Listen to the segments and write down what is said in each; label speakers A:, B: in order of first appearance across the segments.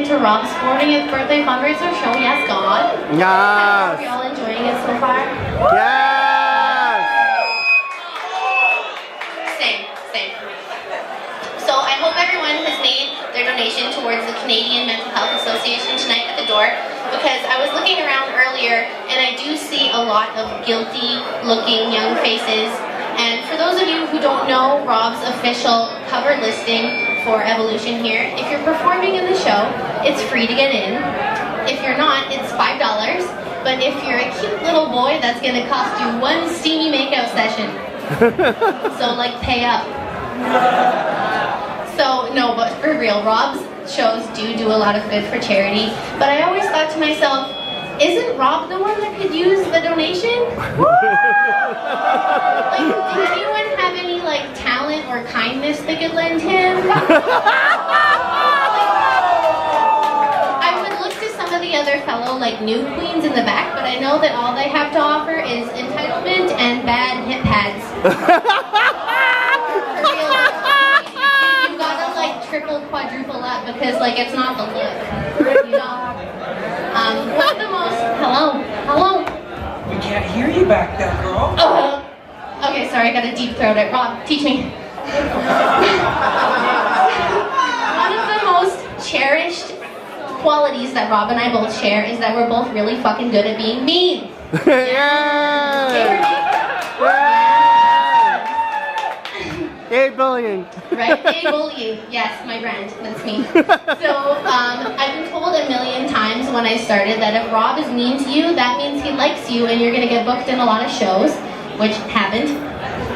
A: to Rob's 40th birthday fundraiser show? Yes, God.
B: Yes.
A: Are we all enjoying it so far?
B: Yes.
A: Same. So I hope everyone has made their donation towards the Canadian Mental Health Association tonight at the door, because I was looking around earlier and I do see a lot of guilty looking young faces. And for those of you who don't know Rob's official cover listing for Evolution here, if you're performing in the show, it's free to get in. If you're not, it's $5. But if you're a cute little boy, that's going to cost you one steamy makeout session. So like pay up. So no, but for real, Rob's shows do a lot of good for charity. But I always thought to myself, isn't Rob the one that could use the donation? Like, did anyone have any like talent or kindness they could lend him? I would look to some of the other fellow like new queens in the back, but I know that all they have to offer is entitlement and bad hip pads. For real, you gotta like triple, quadruple up because like it's not the look, you know. What's the most? Hello.
C: We can't hear you back there, girl.
A: Okay, sorry, I got a deep throat. Rob, teach me. One of the most cherished qualities that Rob and I both share is that we're both really fucking good at being mean.
B: Yeah. Yay, bullying.
A: Right? Yay, bullying. Yes, my brand. That's me. So, I've been told a million times when I started that if Rob is mean to you, that means he likes you and you're going to get booked in a lot of shows, which haven't.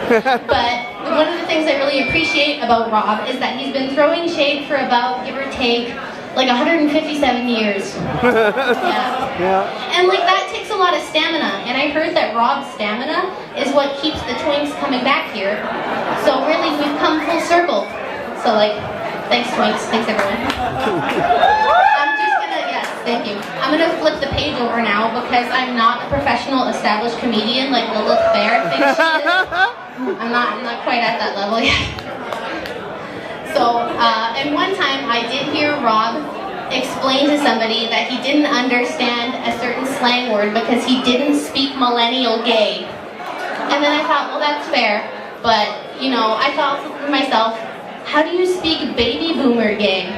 A: But one of the things I really appreciate about Rob is that he's been throwing shade for about, give or take, like 157 years. Yeah. And like that takes a lot of stamina. And I heard that Rob's stamina is what keeps the twinks coming back here. So really, we've come full circle. So like, thanks twinks, thanks everyone. I'm just gonna, yes, thank you. I'm gonna flip the page over now because I'm not a professional established comedian like Lilith Fair thinks she is. I'm not quite at that level yet. So, and one time I did hear Rob explain to somebody that he didn't understand a certain slang word because he didn't speak millennial gay. And then I thought, well, that's fair. But, you know, I thought to myself, how do you speak baby boomer gay?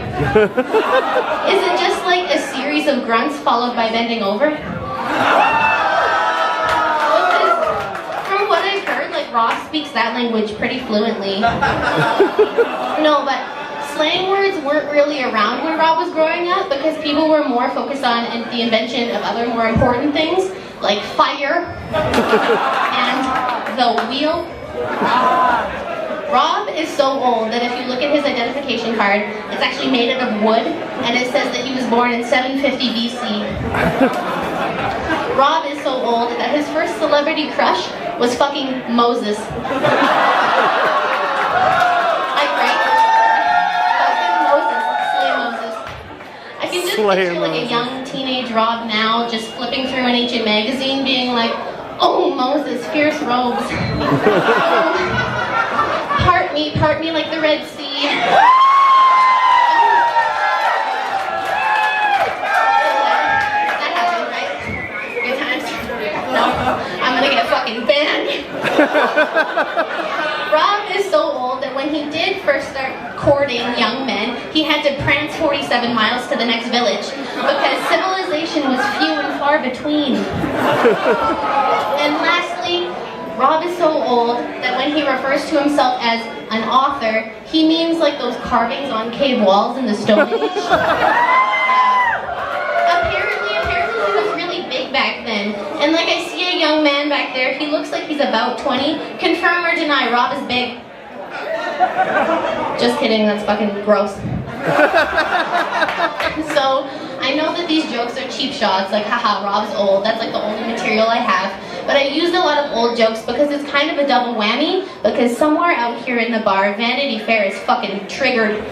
A: Is it just like a series of grunts followed by bending over? Rob speaks that language pretty fluently. No, but slang words weren't really around when Rob was growing up because people were more focused on the invention of other more important things like fire and the wheel. Rob is so old that if you look at his identification card, it's actually made out of wood and it says that he was born in 750 BC. Rob is so old that his first celebrity crush was fucking Moses. Like, right? Fucking Moses. Slay Moses. I can just picture like a young teenage Rob now just flipping through an ancient magazine being like, oh, Moses, fierce robes. Part me like the Red Sea. I'm gonna get fucking banned. Rob is so old that when he did first start courting young men, he had to prance 47 miles to the next village because civilization was few and far between. And lastly, Rob is so old that when he refers to himself as an author, he means like those carvings on cave walls in the Stone Age. Apparently he was really big back then. And like I see a young man back there, he looks like he's about 20. Confirm or deny, Rob is big. Just kidding, that's fucking gross. So, I know that these jokes are cheap shots, like haha, Rob's old, that's like the only material I have. But I used a lot of old jokes because it's kind of a double whammy, because somewhere out here in the bar, Vanity Fair is fucking triggered.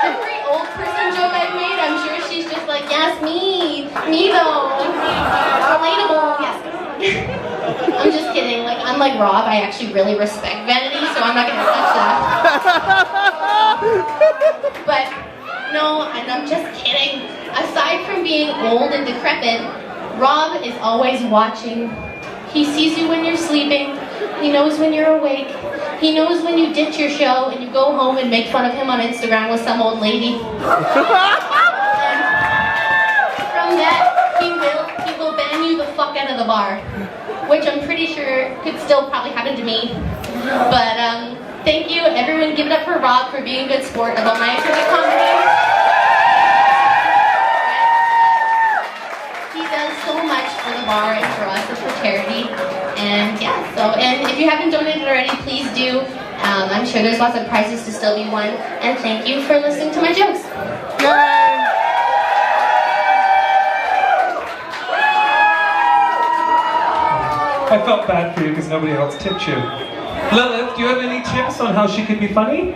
A: Every old person joke I've made, I'm sure she's just like, yes, me though, relatable, yes. I'm just kidding, like, unlike Rob, I actually really respect Vanity, so I'm not gonna touch that. But no, and I'm just kidding. Aside from being old and decrepit, Rob is always watching. He sees you when you're sleeping. He knows when you're awake. He knows when you ditch your show and you go home and make fun of him on Instagram with some old lady. And from that, he will ban you the fuck out of the bar, which I'm pretty sure could still probably happen to me. But thank you, everyone. Give it up for Rob for being a good sport about my acrylic comedy. He does so much for the bar and for us and for charity. And yeah, and if you haven't donated already, please do. I'm sure there's lots of prizes to still be won. And thank you for listening to my jokes.
B: Yay!
C: I felt bad for you because nobody else tipped you. Lilith, do you have any tips on how she could be funny?